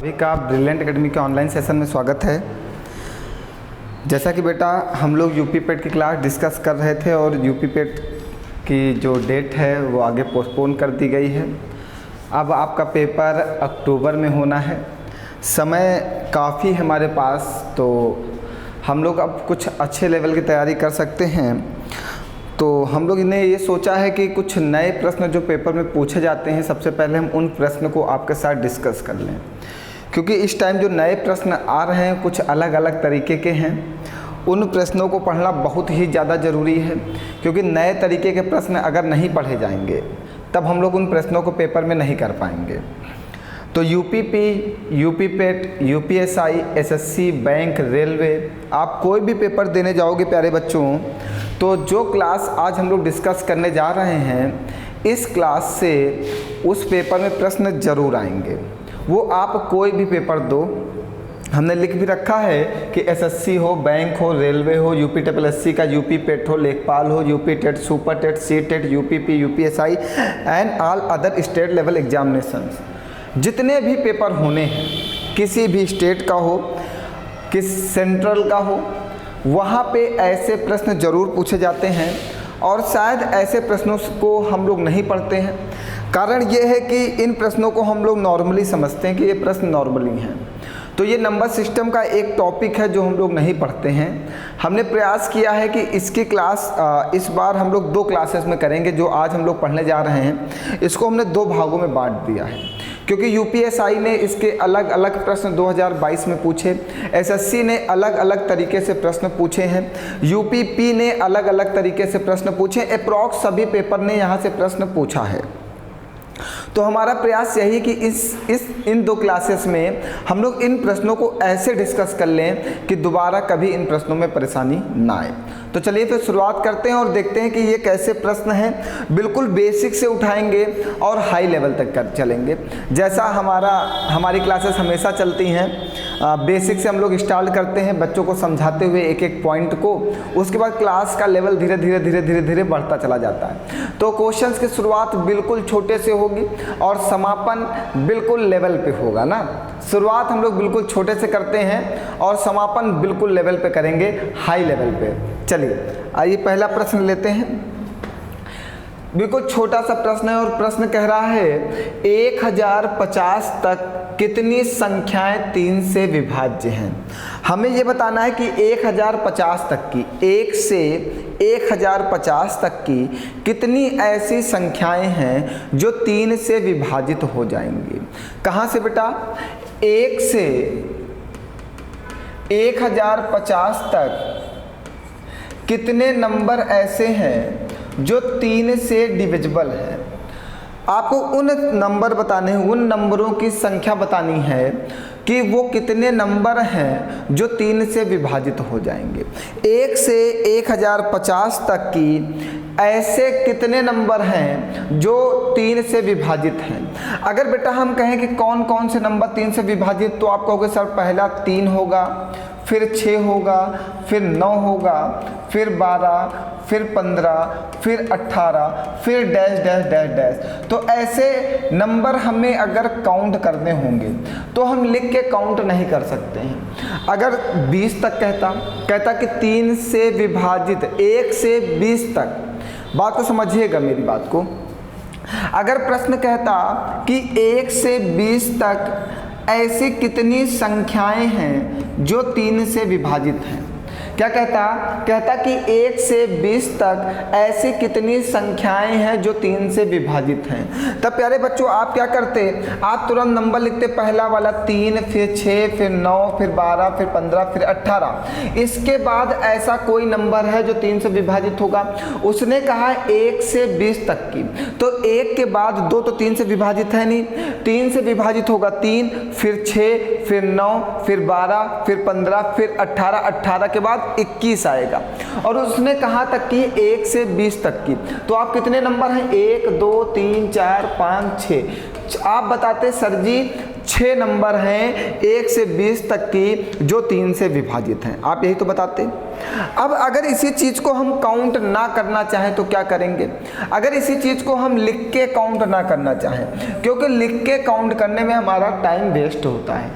सभी का brilliant academy के ऑनलाइन सेशन में स्वागत है। जैसा कि बेटा हम लोग यूपी पेट की क्लास डिस्कस कर रहे थे और यूपी पेट की जो डेट है वो आगे पोस्टपोन कर दी गई है। अब आपका पेपर अक्टूबर में होना है। समय काफ़ी हमारे पास, तो हम लोग अब कुछ अच्छे लेवल की तैयारी कर सकते हैं। तो हम लोग ने ये सोचा है कि कुछ नए प्रश्न जो पेपर में पूछे जाते हैं, सबसे पहले हम उन प्रश्न को आपके साथ डिस्कस कर लें, क्योंकि इस टाइम जो नए प्रश्न आ रहे हैं कुछ अलग अलग तरीके के हैं। उन प्रश्नों को पढ़ना बहुत ही ज़्यादा ज़रूरी है, क्योंकि नए तरीके के प्रश्न अगर नहीं पढ़े जाएंगे तब हम लोग उन प्रश्नों को पेपर में नहीं कर पाएंगे। तो यूपीपी, यूपी पेट, यूपीएसआई, एसएससी, बैंक, रेलवे, आप कोई भी पेपर देने जाओगे प्यारे बच्चों, तो जो क्लास आज हम लोग डिस्कस करने जा रहे हैं, इस क्लास से उस पेपर में प्रश्न ज़रूर आएंगे। वो आप कोई भी पेपर दो, हमने लिख भी रखा है कि एसएससी हो, बैंक हो, रेलवे हो, यूपी SSC का यूपी पेट हो, लेखपाल हो, UP TET, super TET, C TET, UPP, UPSI and all other state level examinations, जितने भी पेपर होने हैं, किसी भी स्टेट का हो, किस सेंट्रल का हो, वहाँ पे ऐसे प्रश्न ज़रूर पूछे जाते हैं। और शायद ऐसे प्रश्नों को हम लोग नहीं पढ़ते हैं। कारण ये है कि इन प्रश्नों को हम लोग नॉर्मली समझते हैं कि ये प्रश्न नॉर्मली हैं। तो ये नंबर सिस्टम का एक टॉपिक है जो हम लोग नहीं पढ़ते हैं। हमने प्रयास किया है कि इसकी क्लास इस बार हम लोग 2 क्लासेस में करेंगे। जो आज हम लोग पढ़ने जा रहे हैं, इसको हमने 2 भागों में बांट दिया है, क्योंकि यूपीएसआई ने इसके अलग अलग प्रश्न 2022 में पूछे, एसएससी ने अलग अलग तरीके से प्रश्न पूछे हैं, यूपीपी ने अलग अलग तरीके से प्रश्न पूछे, अप्रॉक्स सभी पेपर ने यहाँ से प्रश्न पूछा है। तो हमारा प्रयास यही है कि इन 2 क्लासेस में हम लोग इन प्रश्नों को ऐसे डिस्कस कर लें कि दोबारा कभी इन प्रश्नों में परेशानी ना आए। तो चलिए फिर शुरुआत करते हैं और देखते हैं कि ये कैसे प्रश्न हैं। बिल्कुल बेसिक से उठाएंगे और हाई लेवल तक कर चलेंगे, जैसा हमारी क्लासेस हमेशा चलती हैं। बेसिक से हम लोग स्टार्ट करते हैं बच्चों को समझाते हुए एक एक पॉइंट को, उसके बाद क्लास का लेवल धीरे धीरे बढ़ता चला जाता है। तो क्वेश्चंस की शुरुआत बिल्कुल छोटे से होगी और समापन बिल्कुल लेवल पे होगा ना। शुरुआत हम लोग बिल्कुल छोटे से करते हैं और समापन बिल्कुल लेवल पे करेंगे, हाई लेवल पे। चलिए आइए पहला प्रश्न लेते हैं। बिल्कुल छोटा सा प्रश्न है और प्रश्न कह रहा है 1050 तक कितनी संख्याएं 3 से विभाज्य हैं। हमें ये बताना है कि 1050 तक की, 1 से 1050 तक की कितनी ऐसी संख्याएं हैं जो 3 से विभाजित हो जाएंगी। कहाँ से बेटा? 1 से 1050 तक कितने नंबर ऐसे हैं जो 3 से डिविजिबल है। आपको उन नंबर बताने हैं, उन नंबरों की संख्या बतानी है कि वो कितने नंबर हैं जो 3 से विभाजित हो जाएंगे। 1 से 1050 तक की ऐसे कितने नंबर हैं जो 3 से विभाजित हैं। अगर बेटा हम कहें कि कौन कौन से नंबर 3 से विभाजित, तो आप कहोगे सर पहला 3 होगा, फिर 6 होगा, फिर 9 होगा, फिर 12, फिर 15, फिर 18, फिर डैश डैश डैश डैश। तो ऐसे नंबर हमें अगर काउंट करने होंगे तो हम लिख के काउंट नहीं कर सकते हैं। अगर 20 तक कहता कि 3 से विभाजित 1 से 20 तक, बात को समझिएगा मेरी बात को। अगर प्रश्न कहता कि 1 से 20 तक ऐसी कितनी संख्याएं हैं जो 3 से विभाजित हैं, क्या कहता कि 1 से 20 तक ऐसी कितनी संख्याएं हैं जो 3 से विभाजित हैं। तब प्यारे बच्चों आप क्या करते, आप तुरंत नंबर लिखते, पहला वाला 3, फिर 6, फिर 9, फिर 12, फिर 15, फिर 18। इसके बाद ऐसा कोई नंबर है जो 3 से विभाजित होगा। उसने कहा 1 से 20 तक की, तो 1 के बाद 2 तो 3 से विभाजित है नहीं, 3 से विभाजित होगा 3, फिर 6, फिर 9, फिर 12, फिर 15, फिर 18, 18 के बाद 21 आएगा। और उसने कहा तक कि 1 से 20 तक की, तो आप कितने नंबर हैं? 1, 2, 3, 4, 5, 6। आप बताते सर जी 6 नंबर हैं 1 से 20 तक की जो 3 से विभाजित हैं। आप यही तो बताते। अब अगर इसी चीज़ को हम काउंट ना करना चाहें तो क्या करेंगे? अगर इसी चीज़ को हम लिख के काउंट ना करना चाहें, क्योंकि लिख के काउंट करने में हमारा टाइम वेस्ट होता है,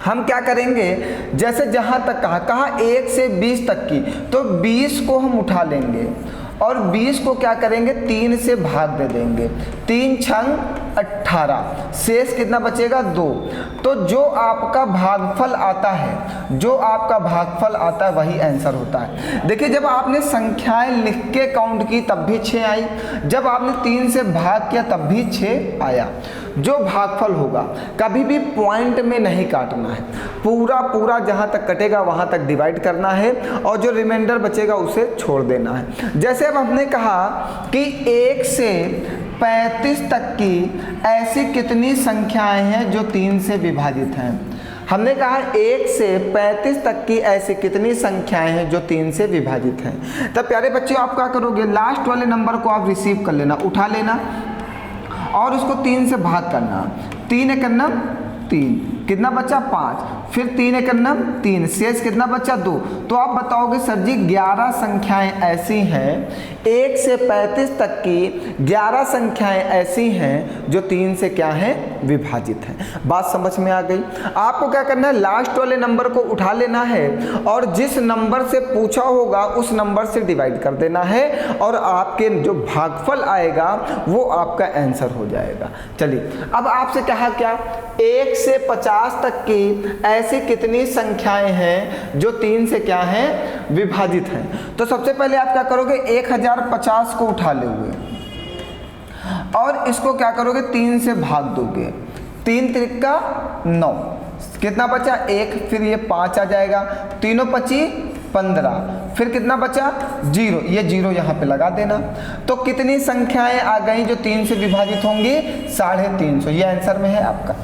हम क्या करेंगे, जैसे जहाँ तक कहा 1 से 20 तक की, तो 20 को हम उठा लेंगे और 20 को क्या करेंगे, 3 से भाग दे देंगे। 3 छंग 18, शेष कितना बचेगा 2। तो जो आपका भागफल आता है, जो आपका भागफल आता है वही आंसर होता है। देखिए, जब आपने संख्याएं लिख के काउंट की तब भी 6 आई, जब आपने 3 से भाग किया तब भी 6 आया। जो भागफल होगा कभी भी पॉइंट में नहीं काटना है, पूरा पूरा जहाँ तक कटेगा वहाँ तक डिवाइड करना है और जो रिमाइंडर बचेगा उसे छोड़ देना है। जैसे अब हमने कहा कि 1 से 35 तक की ऐसी कितनी संख्याएं हैं जो 3 से विभाजित हैं। हमने कहा 1 से 35 तक की ऐसी कितनी संख्याएं हैं जो 3 से विभाजित हैं। तब प्यारे बच्चों आप क्या करोगे, लास्ट वाले नंबर को आप रिसीव कर लेना, उठा लेना और उसको 3 से भाग करना। 3 एकन्नम 3, कितना बचा 5, फिर 3 एकन्नम 3, शेष कितना बचा 2। तो आप बताओगे सर जी 11 संख्याएं ऐसी हैं, 1 से 35 तक की 11 संख्याएं ऐसी हैं जो 3 से क्या हैं, विभाजित हैं। बात समझ में आ गई? आपको क्या करना है, लास्ट वाले नंबर को उठा लेना है और जिस नंबर से पूछा होगा उस नंबर से डिवाइड कर देना है और आपके जो भागफल आएगा वो आपका आंसर हो जाएगा। चलिए, अब आपसे कहा क्या, 1 से 50 तक की ऐसी कितनी संख्याएं हैं जो 3 से क्या हैं, विभाजित हैं। तो सबसे पहले आप क्या करोगे, 1050 को उठा लोगे और इसको क्या करोगे, 3 से भाग दोगे। 3 त्रिका 9, कितना बचा 1, फिर ये 5 आ जाएगा, तीनों 25 15, फिर कितना बचा 0, ये 0 यहाँ पे लगा देना। तो कितनी संख्याएं आ गई जो 3 से विभाजित होंगी, 350। ये आंसर में है आपका,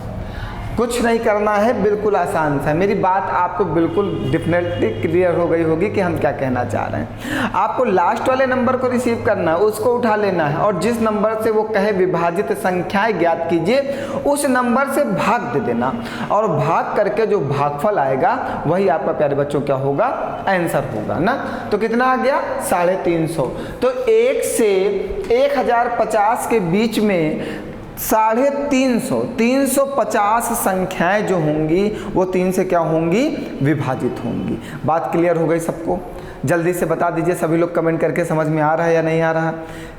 कुछ नहीं करना है, बिल्कुल आसान सा है। मेरी बात आपको बिल्कुल डेफिनेटली क्लियर हो गई होगी कि हम क्या कहना चाह रहे हैं। आपको लास्ट वाले नंबर को रिसीव करना है, उसको उठा लेना है और जिस नंबर से वो कहे विभाजित संख्याएं ज्ञात कीजिए उस नंबर से भाग दे देना और भाग करके जो भागफल आएगा वही आपका प्यारे बच्चों क्या होगा, आंसर होगा ना। तो कितना आ गया, 350। तो 1 से 1050 के बीच में 350 संख्याएं जो होंगी वो 3 से क्या होंगी, विभाजित होंगी। बात क्लियर हो गई सबको? जल्दी से बता दीजिए सभी लोग कमेंट करके, समझ में आ रहा है या नहीं आ रहा?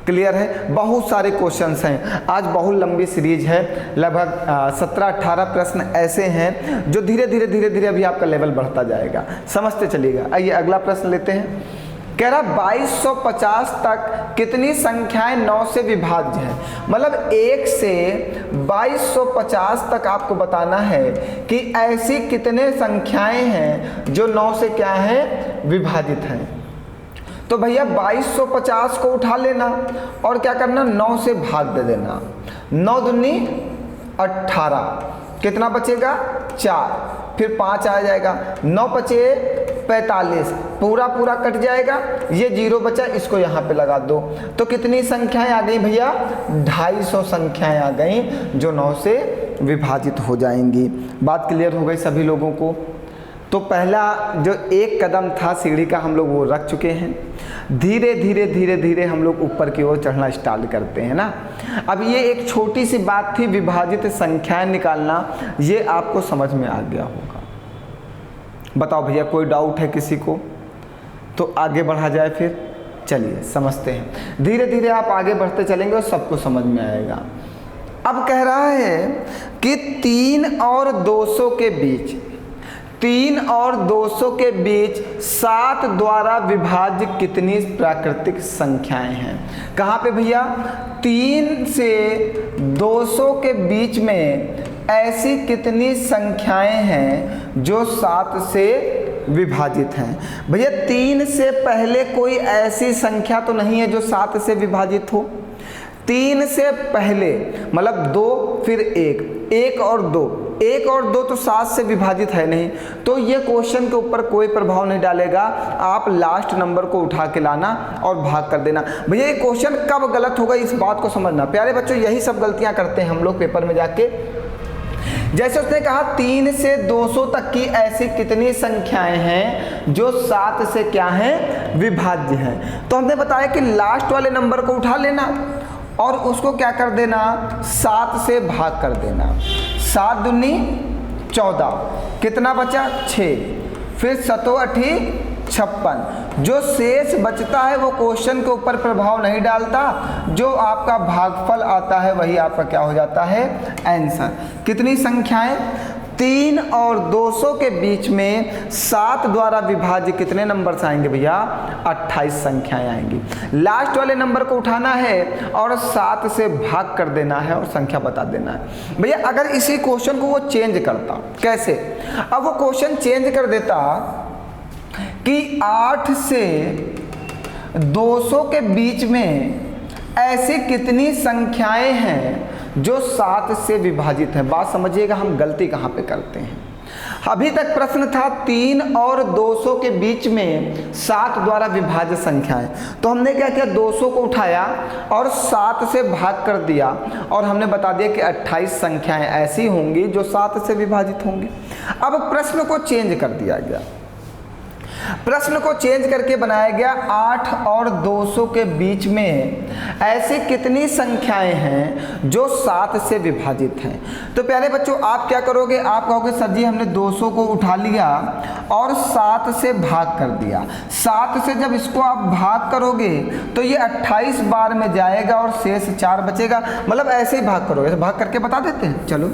क्लियर है? बहुत सारे क्वेश्चंस हैं, आज बहुत लंबी सीरीज है, लगभग 17-18 प्रश्न ऐसे हैं जो धीरे धीरे अभी आपका लेवल बढ़ता जाएगा, समझते चलिएगा। आइए अगला प्रश्न लेते हैं। कह रहा 2250 तक कितनी संख्याएं 9 से विभाज्य है। मतलब 1 से 2250 तक आपको बताना है कि ऐसी कितने संख्याएं हैं जो 9 से क्या है, विभाजित हैं। तो भैया 2250 को उठा लेना और क्या करना, 9 से भाग दे देना। 9 दूनी 18, कितना बचेगा 4, फिर 5 आ जाएगा, 9 बचे 45, पूरा कट जाएगा, ये 0 बचा, इसको यहाँ पे लगा दो। तो कितनी संख्याएं आ गई भैया, 250 संख्याएं आ गई जो 9 से विभाजित हो जाएंगी। बात क्लियर हो गई सभी लोगों को? तो पहला जो एक कदम था सीढ़ी का हम लोग वो रख चुके हैं, धीरे धीरे हम लोग ऊपर की ओर चढ़ना स्टार्ट करते हैं ना। अब ये एक छोटी सी बात थी, विभाजित संख्याएं निकालना, ये आपको समझ में आ गया होगा। बताओ भैया कोई डाउट है किसी को? तो आगे बढ़ा जाए फिर, चलिए समझते हैं। धीरे धीरे आप आगे बढ़ते चलेंगे और सबको समझ में आएगा। अब कह रहा है कि 3 और 200 के बीच, 3 और 200 के बीच 7 द्वारा विभाज्य कितनी प्राकृतिक संख्याएं हैं। कहाँ पे भैया, 3 से 200 के बीच में ऐसी कितनी संख्याएं हैं जो 7 से विभाजित हैं। भैया 3 से पहले कोई ऐसी संख्या तो नहीं है जो 7 से विभाजित हो। 3 से पहले मतलब 2 फिर 1 और 2, 1 और 2 तो 7 से विभाजित है नहीं, तो ये क्वेश्चन के ऊपर कोई प्रभाव नहीं डालेगा। आप लास्ट नंबर को उठा के लाना और भाग कर देना। भैया ये क्वेश्चन कब गलत होगा इस बात को समझना। प्यारे बच्चों यही सब गलतियां करते हैं हम लोग पेपर में जाके जैसे उसने कहा 3 से 200 तक की ऐसी कितनी संख्याएं हैं जो 7 से क्या हैं, विभाज्य हैं। तो हमने बताया कि लास्ट वाले नंबर को उठा लेना और उसको क्या कर देना, 7 से भाग कर देना। 7 दूनी 14, कितना बचा 6, फिर 7 8 56। जो शेष बचता है वो क्वेश्चन के ऊपर प्रभाव नहीं डालता, जो आपका भागफल आता है वही आपका क्या हो जाता है, आंसर। कितनी संख्याएं, 3 और 200 के बीच में 7 द्वारा विभाज्य कितने नंबर आएंगे भैया, 28 संख्याएं आएंगी। लास्ट वाले नंबर को उठाना है और 7 से भाग कर देना है और संख्या बता देना है। भैया अगर इसी क्वेश्चन को वो चेंज करता, कैसे, अब वो क्वेश्चन चेंज कर देता कि 8 से 200 के बीच में ऐसी कितनी संख्याएं हैं जो 7 से विभाजित हैं। बात समझिएगा हम गलती कहाँ पे करते हैं। अभी तक प्रश्न था 3 और 200 के बीच में 7 द्वारा विभाज्य संख्याएं, तो हमने क्या किया, 200 को उठाया और 7 से भाग कर दिया और हमने बता दिया कि 28 संख्याएं ऐसी होंगी जो 7 से विभाजित होंगी। अब प्रश्न को चेंज कर दिया गया, प्रश्न को चेंज करके बनाया गया 8 और 200 के बीच में ऐसी कितनी संख्याएं हैं जो 7 से विभाजित हैं। तो प्यारे बच्चों आप क्या करोगे, आप कहोगे सर जी हमने 200 को उठा लिया और 7 से भाग कर दिया। 7 से जब इसको आप भाग करोगे तो ये 28 बार में जाएगा और शेष 4 बचेगा, मतलब ऐसे ही भाग करोगे। भाग करके बता देते हैं। चलो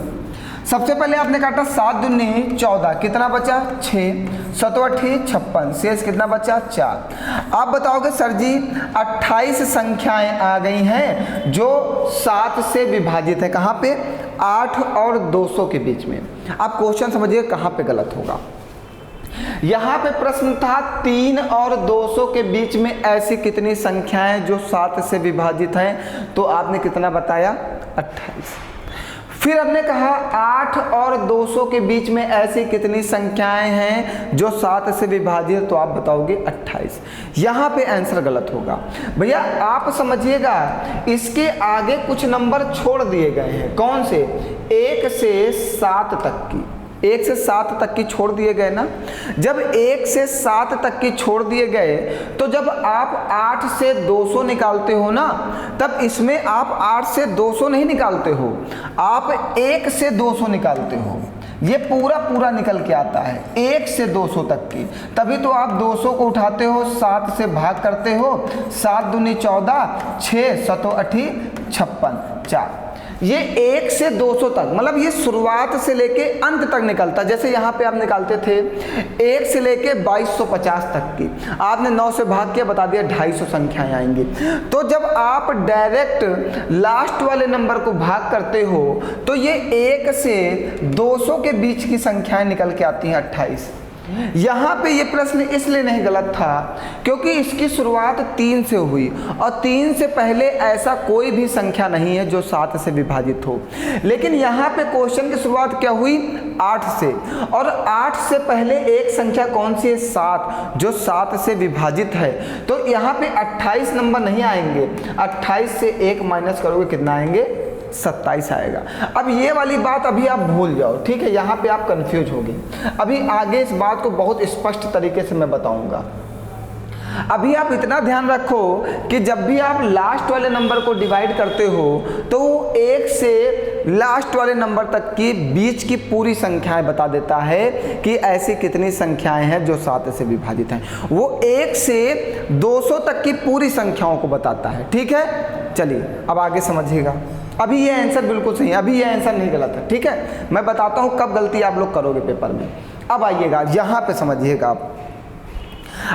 सबसे पहले आपने काटा 7 दूनी 14, कितना बचा 6, 7 8 56, शेष कितना बचा 4। आप बताओगे सर जी 28 संख्याएं आ गई हैं जो 7 से विभाजित है, कहाँ पे, 8 और 200 के बीच में। आप क्वेश्चन समझिए कहाँ पे गलत होगा। यहाँ पे प्रश्न था 3 और 200 के बीच में ऐसी कितनी संख्याएं जो 7 से विभाजित हैं, तो आपने कितना बताया 28। फिर हमने कहा 8 और 200 के बीच में ऐसी कितनी संख्याएं हैं जो 7 से विभाजित, तो आप बताओगे 28। यहाँ पे आंसर गलत होगा। भैया आप समझिएगा इसके आगे कुछ नंबर छोड़ दिए गए हैं। कौन से, 1 से 7 तक की, 1 से 7 तक की छोड़ दिए गए ना। जब 1 से 7 तक की छोड़ दिए गए तो जब आप 8 से 200 निकालते हो ना, तब इसमें आप 8 से 200 नहीं निकालते हो, आप 1 से 200 निकालते हो। ये पूरा निकल के आता है 1 से 200 तक की, तभी तो आप 200 को उठाते हो, 7 से भाग करते हो, 7 दूनी 14, 6 7 8 56 4। ये 1 से 200 तक, मतलब ये शुरुआत से लेके अंत तक निकलता। जैसे यहाँ पे आप निकालते थे 1 से लेके 2250 तक की, आपने 9 से भाग किया, बता दिया 250 संख्याएं आएंगी। तो जब आप डायरेक्ट लास्ट वाले नंबर को भाग करते हो तो ये 1 से 200 के बीच की संख्याएं निकल के आती हैं 28। यहाँ पे ये प्रश्न इसलिए नहीं गलत था क्योंकि इसकी शुरुआत 3 से हुई और 3 से पहले ऐसा कोई भी संख्या नहीं है जो 7 से विभाजित हो। लेकिन यहाँ पे क्वेश्चन की शुरुआत क्या हुई, 8 से, और 8 से पहले एक संख्या कौन सी है, 7, जो 7 से विभाजित है। तो यहाँ पे 28 नंबर नहीं आएंगे, 28 से 1 माइनस करोगे कितना आएंगे, 27 आएगा। अब ये वाली बात अभी आप भूल जाओ, ठीक है, यहाँ पे आप कंफ्यूज होगी। अभी आगे इस बात को बहुत स्पष्ट तरीके से मैं बताऊंगा। अभी आप इतना ध्यान रखो कि जब भी आप लास्ट वाले नंबर को डिवाइड करते हो तो 1 से लास्ट वाले नंबर तक की बीच की पूरी संख्याएं बता देता है कि ऐसी कितनी संख्याएं हैं जो 7 से विभाजित हैं। वो 1 से 200 तक की पूरी संख्याओं को बताता है, ठीक है। चलिए अब आगे समझिएगा। अभी ये आंसर बिल्कुल सही है, अभी ये आंसर नहीं गलत है, ठीक है। मैं बताता हूँ कब गलती आप लोग करोगे पेपर में। अब आइएगा यहाँ पे समझिएगा आप।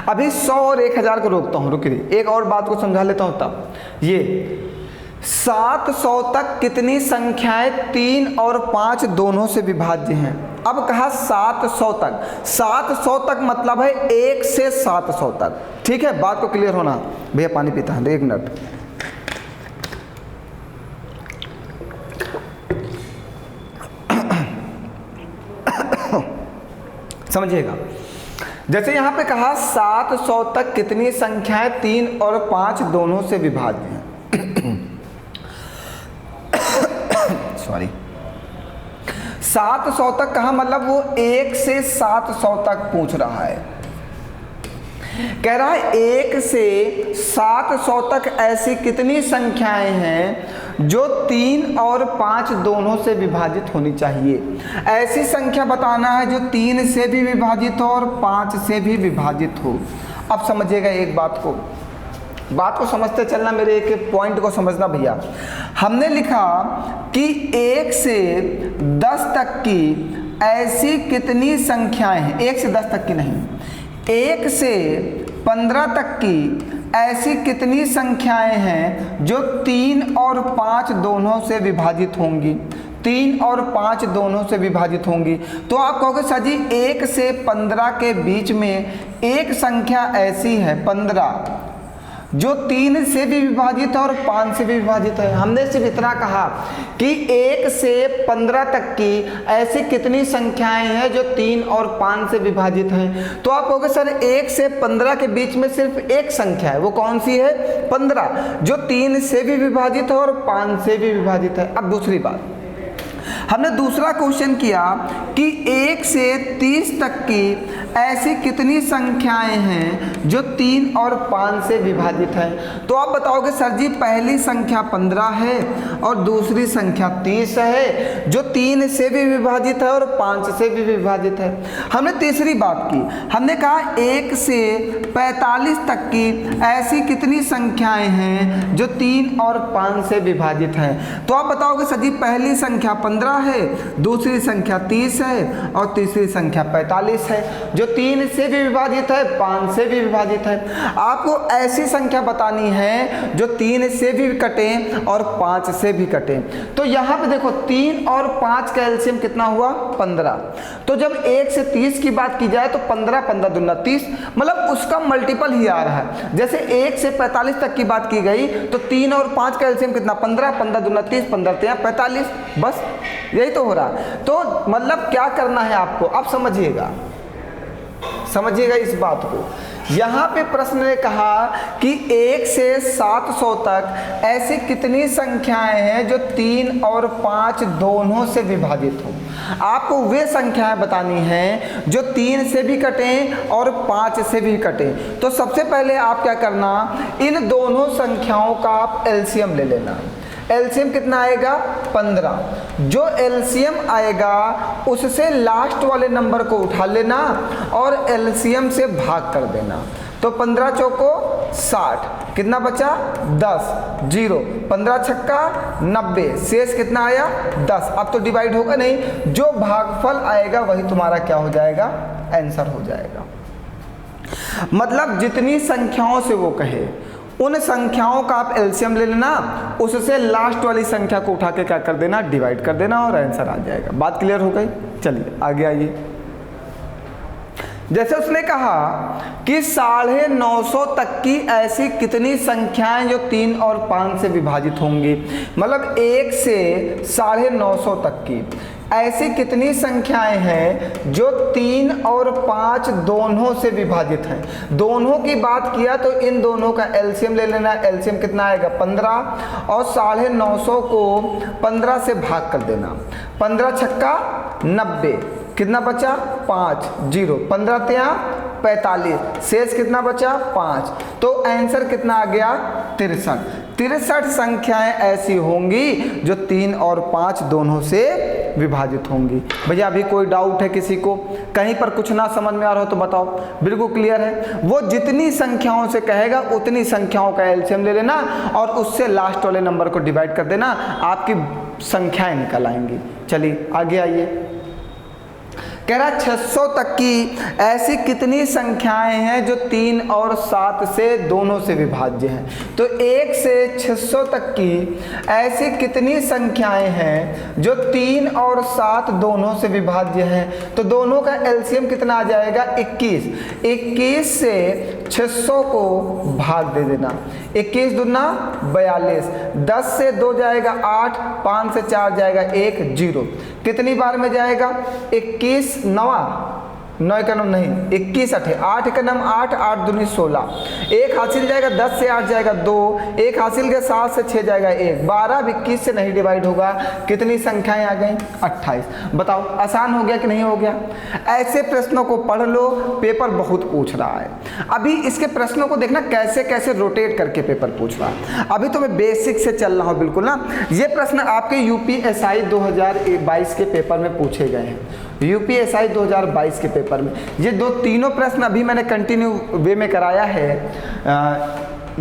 अभी 100 और 1000 को रोकता हूँ, रुकिए एक और बात को समझा लेता हूँ। तब ये 700 तक कितनी संख्याएं 3 और 5 दोनों से विभाज्य हैं। अब कहा 700 तक, 700 तक मतलब है 1 से 700 तक, ठीक है। बात को क्लियर होना। भैया पानी पीता है, 1 मिनट। समझिएगा, जैसे यहाँ पे कहा 700 तक कितनी संख्याएं 3 और 5 दोनों से विभाज्य हैं। सॉरी, 700 तक कहा, मतलब वो 1 से 700 तक पूछ रहा है। कह रहा है 1 से 700 तक ऐसी कितनी संख्याएं हैं जो 3 और 5 दोनों से विभाजित होनी चाहिए। ऐसी संख्या बताना है जो 3 से भी विभाजित हो और 5 से भी विभाजित हो। अब समझिएगा एक बात को समझते चलना, मेरे एक पॉइंट को समझना भैया। हमने लिखा कि 1 से 10 तक की ऐसी कितनी संख्याएं हैं, 1 से 10 तक की नहीं, 1 से 15 तक की ऐसी कितनी संख्याएं हैं जो 3 और 5 दोनों से विभाजित होंगी, 3 और 5 दोनों से विभाजित होंगी। तो आप कहोगे सर जी 1 से 15 के बीच में एक संख्या ऐसी है 15 जो 3 से भी विभाजित है और 5 से भी विभाजित है। हमने सिर्फ इतना कहा कि 1 से 15 तक की ऐसी कितनी संख्याएं हैं जो 3 और 5 से विभाजित हैं। तो आप कहोगे सर 1 से 15 के बीच में सिर्फ एक संख्या है, वो कौन सी है, 15, जो 3 से भी विभाजित है और 5 से भी विभाजित है। अब दूसरी बात, हमने दूसरा क्वेश्चन किया कि 1 से 30 तक की ऐसी कितनी संख्याएं हैं जो 3 और 5 से विभाजित हैं। तो आप बताओगे सर जी पहली संख्या 15 है और दूसरी संख्या 30 है जो 3 से भी विभाजित है और 5 से भी विभाजित है। हमने तीसरी बात की, हमने कहा 1 से 45 तक की ऐसी कितनी संख्याएं हैं जो 3 और 5 से विभाजित हैं। तो आप बताओगे सर जी पहली संख्या 15 है, दूसरी संख्या 30 है और तीसरी संख्या 45 है जो 3 से भी विभाजित है, 5 से भी विभाजित है। आपको ऐसी संख्या बतानी है जो 3 से भी कटे और 5 से भी कटे। तो यहाँ पे देखो 3 और 5 का एलसीएम कितना हुआ, 15। तो जब 1 से 30 की बात की जाए तो 15 15 दूना 30, मतलब उसका मल्टीपल ही आ रहा है। जैसे 1 से 45 तक की बात की गई तो 3 और 5 का एलसीएम कितना, 15 15 दूना 30, 15 3 45, बस यही तो हो रहा है। तो मतलब क्या करना है आपको, आप समझिएगा इस बात को। यहाँ पे प्रश्न ने कहा कि 1 से 700 तक ऐसी कितनी संख्याएं हैं जो 3 और 5 दोनों से विभाजित हो। आपको वे संख्याएं बतानी हैं जो 3 से भी कटें और 5 से भी कटें। तो सबसे पहले आप क्या करना, इन दोनों संख्याओं का आप एलसीएम ले लेना। एलसीएम कितना आएगा, 15। जो एलसीएम आएगा उससे लास्ट वाले नंबर को उठा लेना और एलसीएम से भाग कर देना। तो 15 चौको 60, कितना बचा 10, 0, 15 छक्का 90, शेष कितना आया 10। अब तो डिवाइड होगा नहीं, जो भागफल आएगा वही तुम्हारा क्या हो जाएगा, आंसर हो जाएगा। मतलब जितनी संख्याओं से वो कहे उन संख्याओं का आप एलसीएम ले लेना, उससे लास्ट वाली संख्या को उठा के क्या कर देना, डिवाइड कर देना और आंसर आ जाएगा। बात क्लियर हो गई। चलिए आगे आइए। जैसे उसने कहा कि 950 तक की ऐसी कितनी संख्याएं जो 3 और 5 से विभाजित होंगी, मतलब 1 से 950 तक की ऐसी कितनी संख्याएं हैं जो 3 और 5 दोनों से विभाजित हैं। दोनों की बात किया तो इन दोनों का एलसीएम ले लेना। एलसीएम कितना आएगा, 15 और 950 को 15 से भाग कर देना। 15 छक्का 90, कितना बचा 5, 0, 15 3 45, शेष कितना बचा 5। तो आंसर कितना आ गया 63 संख्याएं ऐसी होंगी जो 3 और 5 दोनों से विभाजित होंगी। भैया अभी कोई डाउट है किसी को, कहीं पर कुछ ना समझ में आ रहा हो तो बताओ। बिल्कुल क्लियर है। वो जितनी संख्याओं से कहेगा उतनी संख्याओं का एलसीएम ले लेना और उससे लास्ट वाले नंबर को डिवाइड कर देना, आपकी संख्याएं निकल आएंगी। चलिए आगे आइए। कह रहा 600 तक की ऐसी कितनी संख्याएं हैं जो 3 और 7 से दोनों से विभाज्य हैं। तो 1 से 600 तक की ऐसी कितनी संख्याएं हैं जो 3 और 7 दोनों से विभाज्य हैं। तो दोनों का एलसीएम कितना आ जाएगा 21। 21 से 600 को भाग दे देना। 21 दूना 42, 10 से 2 जाएगा 8, 5 से 4 जाएगा 1, 0। कितनी बार में जाएगा 21 9 9 का 9 नहीं, 21 8 है, 8 का नाम 8, 8 दूनी 16, 1 हासिल जाएगा, 10 से 8 जाएगा 2, 1 हासिल गया, 7 से 6 जाएगा 1, 12 अब 21 से नहीं डिवाइड होगा, कितनी संख्याएं आ गई? 28। बताओ आसान हो गया कि नहीं हो गया? ऐसे प्रश्नों को पढ़ लो, पेपर बहुत पूछ रहा है। अभी इसके प्रश्नों को देखना कैसे कैसे रोटेट करके पेपर पूछ रहा है। अभी तो मैं बेसिक से चल रहा हूँ बिल्कुल ना। ये प्रश्न आपके यूपीएसआई 2022 के पेपर में पूछे गए हैं, यूपीएसआई 2022 के पेपर में। ये तीनों प्रश्न अभी मैंने कंटिन्यू वे में कराया है।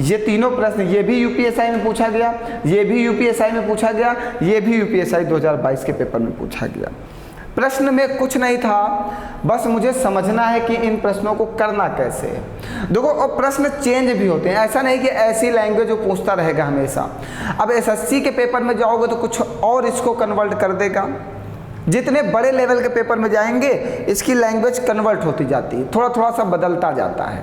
ये तीनों प्रश्न, ये भी यूपीएसआई में पूछा गया, ये भी यूपीएसआई में पूछा गया, ये भी यूपीएसआई 2022 के पेपर में पूछा गया। प्रश्न में कुछ नहीं था, बस मुझे समझना है कि इन प्रश्नों को करना कैसे है। देखो और प्रश्न चेंज भी होते हैं, ऐसा नहीं कि ऐसी लैंग्वेज जो पूछता रहेगा हमेशा। अब एसएससी के पेपर में जाओगे तो कुछ और इसको कन्वर्ट कर देगा, जितने बड़े लेवल के पेपर में जाएंगे इसकी लैंग्वेज कन्वर्ट होती जाती है, थोड़ा थोड़ा सा बदलता जाता है।